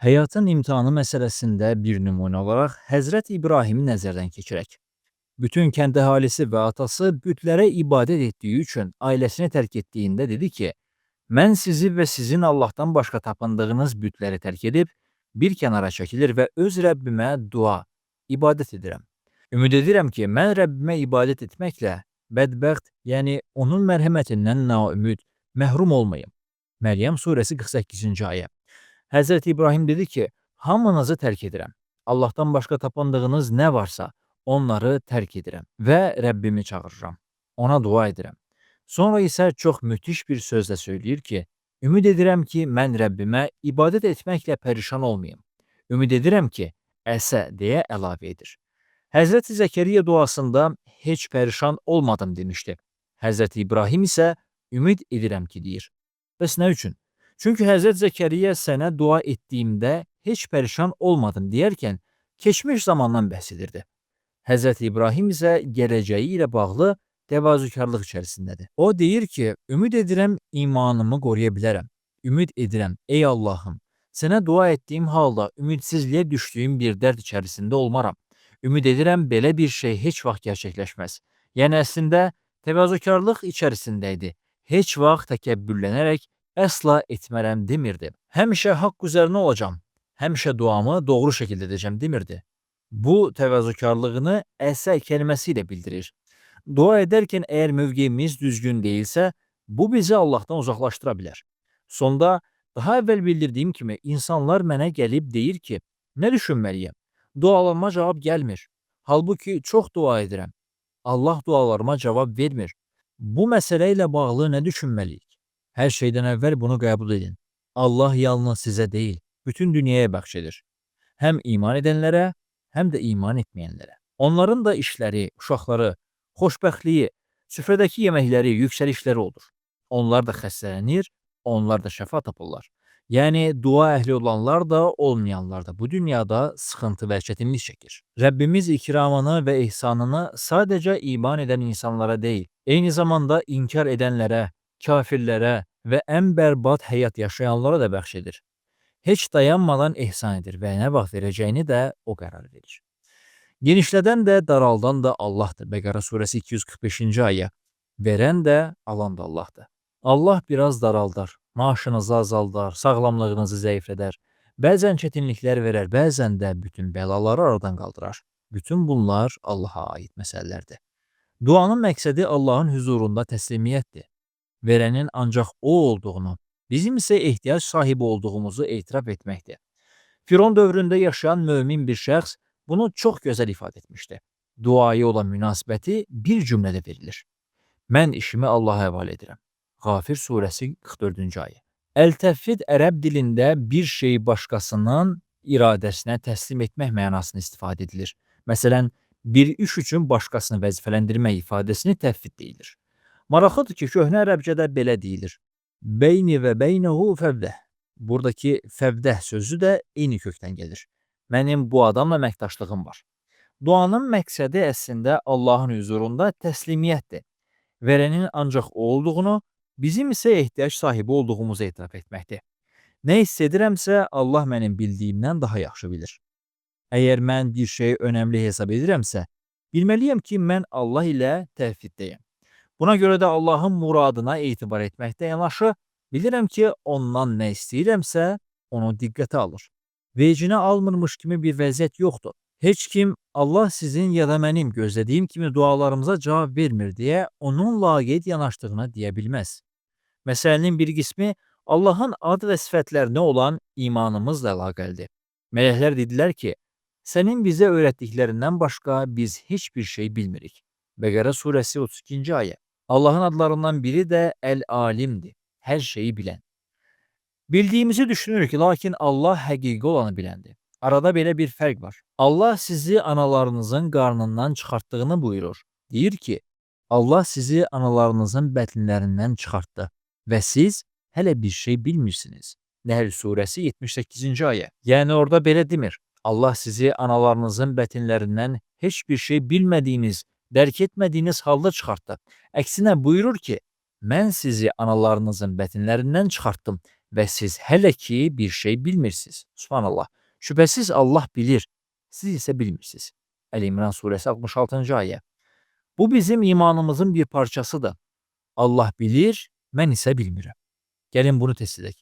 Həyatın imtahanı məsələsində bir nümunə olaraq Həzrət İbrahimi nəzərdən keçirək. Bütün kənd əhalisi və atası bütlərə ibadət etdiyi üçün ailəsini tərk etdiyində dedi ki, mən sizi və sizin Allahdan başqa tapındığınız bütləri tərk edib, bir kənara çəkilir və öz Rəbbimə dua, ibadət edirəm. Ümid edirəm ki, mən Rəbbimə ibadət etməklə bədbəxt, yəni onun mərhəmətindən naümid, məhrum olmayım. Məryəm surəsi 48-ci ayə. Həzrət İbrahim dedi ki, hamınızı tərk edirəm. Allahdan başqa tapındığınız nə varsa, onları tərk edirəm və Rəbbimi çağırıram. Ona dua edirəm. Sonra isə çox müthiş bir sözlə söyləyir ki, ümid edirəm ki, mən Rəbbimə ibadət etməklə pərişan olmayım. Ümid edirəm ki, əsə deyə əlavə edir. Həzrəti Zəkəriyyə duasında heç pərişan olmadım demişdi. Həzrəti İbrahim isə ümid edirəm ki deyir. Bəs nə üçün? Çünki Həzrət Zəkəriyyə sənə dua etdiyimdə heç pərişan olmadım deyərkən keçmiş zamandan bəhs edirdi. Həzrət İbrahim isə gələcəyi ilə bağlı təvazökarlıq içərisindədir. O deyir ki, ümid edirəm imanımı qoruya bilərəm. Ümid edirəm, ey Allahım, sənə dua etdiyim halda ümidsizliyə düşdüyüm bir dərd içərisində olmaram. Ümid edirəm belə bir şey heç vaxt gerçəkləşməz. Yəni əslində təvazökarlıq içərisindəydi. Heç vaxt təkəbbürlənərək əsla etmərəm demirdi. Həmişə haqq üzərinə olacam. Həmişə duamı doğru şəkildə edəcəm demirdi. Bu təvazökarlığını əsə kəlməsi ilə bildirir. Dua edərkən əgər mövqeyimiz düzgün deyilsə, bu bizi Allahdan uzaqlaşdıra bilər. Sonda daha əvvəl bildirdiyim kimi insanlar mənə gəlib deyir ki, nə düşünməliyəm? Dualarıma cavab gəlmir. Halbuki çox dua edirəm. Allah dualarıma cavab vermir. Bu məsələ ilə bağlı nə düşünməliyik? Hər şeydən əvvəl bunu qəbul edin. Allah yalnız sizə deyil, bütün dünyaya bəxş edir. Həm iman edənlərə, həm də iman etməyənlərə. Onların da işləri, uşaqları, xoşbəxtliyi, süfrədəki yeməkləri, yüksəlişləri olur. Onlar da xəstələnir, onlar da şəfa tapırlar. Yəni, dua əhli olanlar da, olmayanlar da bu dünyada sıxıntı və çətinlik çəkir. Rəbbimiz ikramını və ihsanını sadəcə iman edən insanlara deyil, eyni zamanda inkar edənlərə, kafirlərə və ən bərbad həyat yaşayanlara da bəxş edir. Heç dayanmadan ehsan edir və nə vaxt verəcəyini də o qərar verir. Genişlədən də, daraldan da Allahdır. Bəqərə surəsi 245-ci ayə. Verən də, alan da Allahdır. Allah biraz daraldar, maaşınızı azaldar, sağlamlığınızı zəiflədər. Bəzən çətinliklər verər, bəzən də bütün bəlaları aradan qaldırar. Bütün bunlar Allaha aid məsələlərdir. Duanın məqsədi Allahın huzurunda təslimiyyətdir. Verənin ancaq o olduğunu, bizim isə ehtiyac sahibi olduğumuzu etiraf etməkdir. Firon dövründə yaşayan mömin bir şəxs bunu çox gözəl ifadə etmişdi. Duaya olan münasibəti bir cümlədə verilir. Mən işimi Allaha həvalə edirəm. Qafir surəsi 44-cü ayə. Əl-Təvhid ərəb dilində bir şeyi başqasının iradəsinə təslim etmək mənasını istifadə edilir. Məsələn, bir iş üçün başqasını vəzifələndirmək ifadəsini təvhid deyilir. Maraqlıdır ki, köhnə ərəbcədə belə deyilir. Beyni və beynəhu fəvdəh. Buradakı fəvdəh sözü də eyni kökdən gəlir. Mənim bu adamla əməkdaşlığım var. Duanın məqsədi əslində Allahın huzurunda təslimiyyətdir. Verənin ancaq o olduğunu, bizim isə ehtiyac sahibi olduğumuzu etiraf etməkdir. Nə hiss edirəmsə, Allah mənim bildiyimdən daha yaxşı bilir. Əgər mən bir şeyi önəmli hesab edirəmsə, bilməliyəm ki, mən Allah ilə təvhiddəyəm. Buna görə də Allahın muradına etibar etməkdə yanaşı, bilirəm ki, ondan nə istəyirəmsə, onu diqqətə alır. Vecinə almırmış kimi bir vəziyyət yoxdur. Heç kim Allah sizin ya da mənim gözlədiyim kimi dualarımıza cavab vermir deyə onun laqeyd yanaşdığına deyə bilməz. Məsələnin bir qismi Allahın ad və sifətlərinə olan imanımızla əlaqəlidir. Mələklər dedilər ki, sənin bizə öyrətdiklərindən başqa biz heç bir şey bilmirik. Bəqərə surəsi 32-ci ayə. Allahın adlarından biri də Əl-Alimdir, hər şeyi bilən. Bildiyimizi düşünürük, lakin Allah həqiqi olanı biləndir. Arada belə bir fərq var. Allah sizi analarınızın qarnından çıxartdığını buyurur. Deyir ki, Allah sizi analarınızın bətnlərindən çıxartdı və siz hələ bir şey bilmirsiniz. Nəhl surəsi 78-ci ayə. Yəni orada belə demir. Allah sizi analarınızın bətnlərindən heç bir şey bilmədiyiniz, dərk etmədiyiniz halda çıxartdı. Əksinə buyurur ki, mən sizi analarınızın bətnlərindən çıxartdım və siz hələ ki bir şey bilmirsiniz. Subhanallah. Şübhəsiz Allah bilir, siz isə bilmirsiniz. Əl-İmran surəsi 66-cı ayə. Bu bizim imanımızın bir parçasıdır. Allah bilir, mən isə bilmirəm. Gəlin bunu test edək.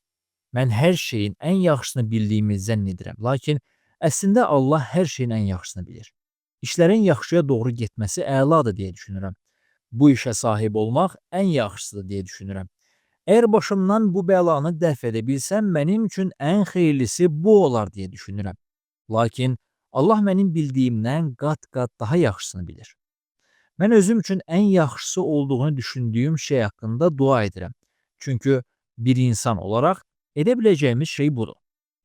Mən hər şeyin ən yaxşısını bildiyimi zənn edirəm. Lakin əslində Allah hər şeyin ən yaxşısını bilir. İşlərin yaxşıya doğru getməsi əladır deyə düşünürəm. Bu işə sahib olmaq ən yaxşısıdır deyə düşünürəm. Əgər başımdan bu bəlanı dəf edə bilsəm, mənim üçün ən xeyirlisi bu olar deyə düşünürəm. Lakin Allah mənim bildiyimdən qat-qat daha yaxşısını bilir. Mən özüm üçün ən yaxşısı olduğunu düşündüyüm şey haqqında dua edirəm. Çünki bir insan olaraq edə biləcəyimiz şey budur.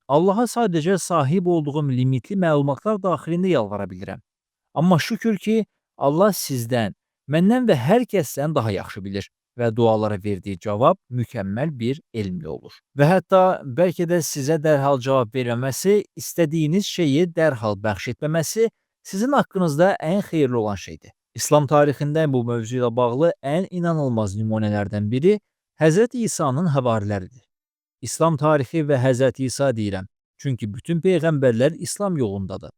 Allaha sadəcə sahib olduğum limitli məlumatlar daxilində yalvara bilirəm. Amma şükür ki, Allah sizdən, məndən və hər kəsdən daha yaxşı bilir və dualara verdiyi cavab mükəmməl bir elmli olur. Və hətta bəlkə də sizə dərhal cavab verməməsi, istədiyiniz şeyi dərhal bəxş etməməsi sizin haqqınızda ən xeyirli olan şeydir. İslam tarixində bu mövzu ilə bağlı ən inanılmaz nümunələrdən biri Həzrət İsa'nın həvariləridir. İslam tarixi və Həzrət İsa deyirəm, çünki bütün peyğəmbərlər İslam yolundadır.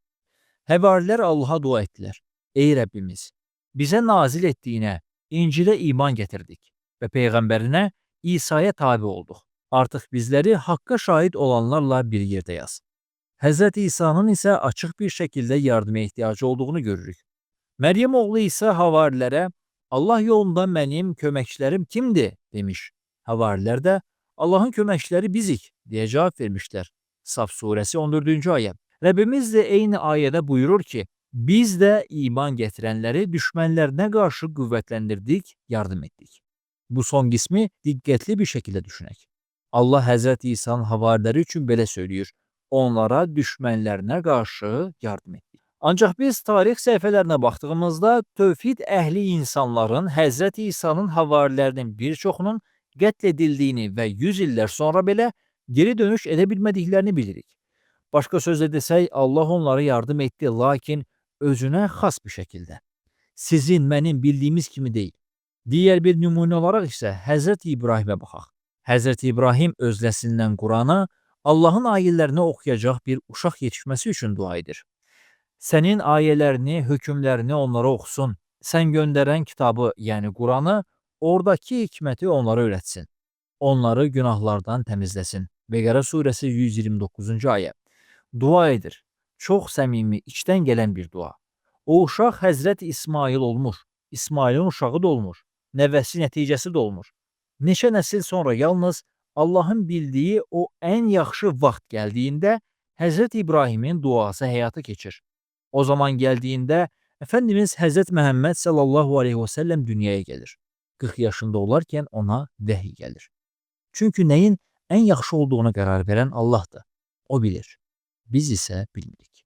Həvarilər Allaha dua etdilər. Ey Rəbbimiz, bizə nazil etdiyinə, İncilə iman gətirdik və peyğəmbərinə İsa'ya tabi olduq. Artıq bizləri haqqa şahid olanlarla bir yerdə yaz. Həzrət İsa'nın isə açıq bir şəkildə yardıma ehtiyacı olduğunu görürük. Məryəm oğlu isə havarilərə, Allah yolunda mənim köməkçilərim kimdir, demiş. Havarilər də, Allahın köməkçiləri bizik, deyə cavab vermişlər. Saf surəsi 14-cü ayə. Rəbbimiz də eyni ayədə buyurur ki, biz də iman gətirənləri düşmənlərinə qarşı qüvvətləndirdik, yardım etdik. Bu son qismi diqqətli bir şəkildə düşünək. Allah Həzrət İsa'nın havariləri üçün belə söylüyor, onlara düşmənlərinə qarşı yardım etdik. Ancaq biz tarix səhifələrinə baxdığımızda tövhid əhli insanların Həzrət İsa'nın havarilərinin bir çoxunun qətl edildiyini və 100 illər sonra belə geri dönüş edə bilmədiklərini bilirik. Başqa sözlə desək, Allah onlara yardım etdi, lakin özünə xas bir şəkildə. Sizin, mənim bildiyimiz kimi deyil. Digər bir nümunə olaraq isə Həzrət İbrahimə baxaq. Həzrət İbrahim öz nəslindən Qurana, Allahın ayələrini oxuyacaq bir uşaq yetişməsi üçün dua edir. Sənin ayələrini, hökmlərini onlara oxusun. Sən göndərən kitabı, yəni Quranı, oradakı hikməti onlara öyrətsin. Onları günahlardan təmizləsin. Bəqərə surəsi 129-cu ayə. Dua edir. Çox səmimi, içdən gələn bir dua. O uşaq Həzrət İsmail olmuş. İsmailin uşağı da olmuş. Nəvəsi nəticəsi də olmuş. Neçə nəsil sonra yalnız Allahın bildiyi o ən yaxşı vaxt gəldiyində Həzrət İbrahimin duası həyata keçir. O zaman gəldiyində Əfəndimiz Həzrət Məhəmməd sallallahu aleyhi və səlləm dünyaya gəlir. 40 yaşında olarkən ona vəhiy gəlir. Çünki nəyin ən yaxşı olduğuna qərar verən Allahdır. O bilir. Biz isə bilmirik.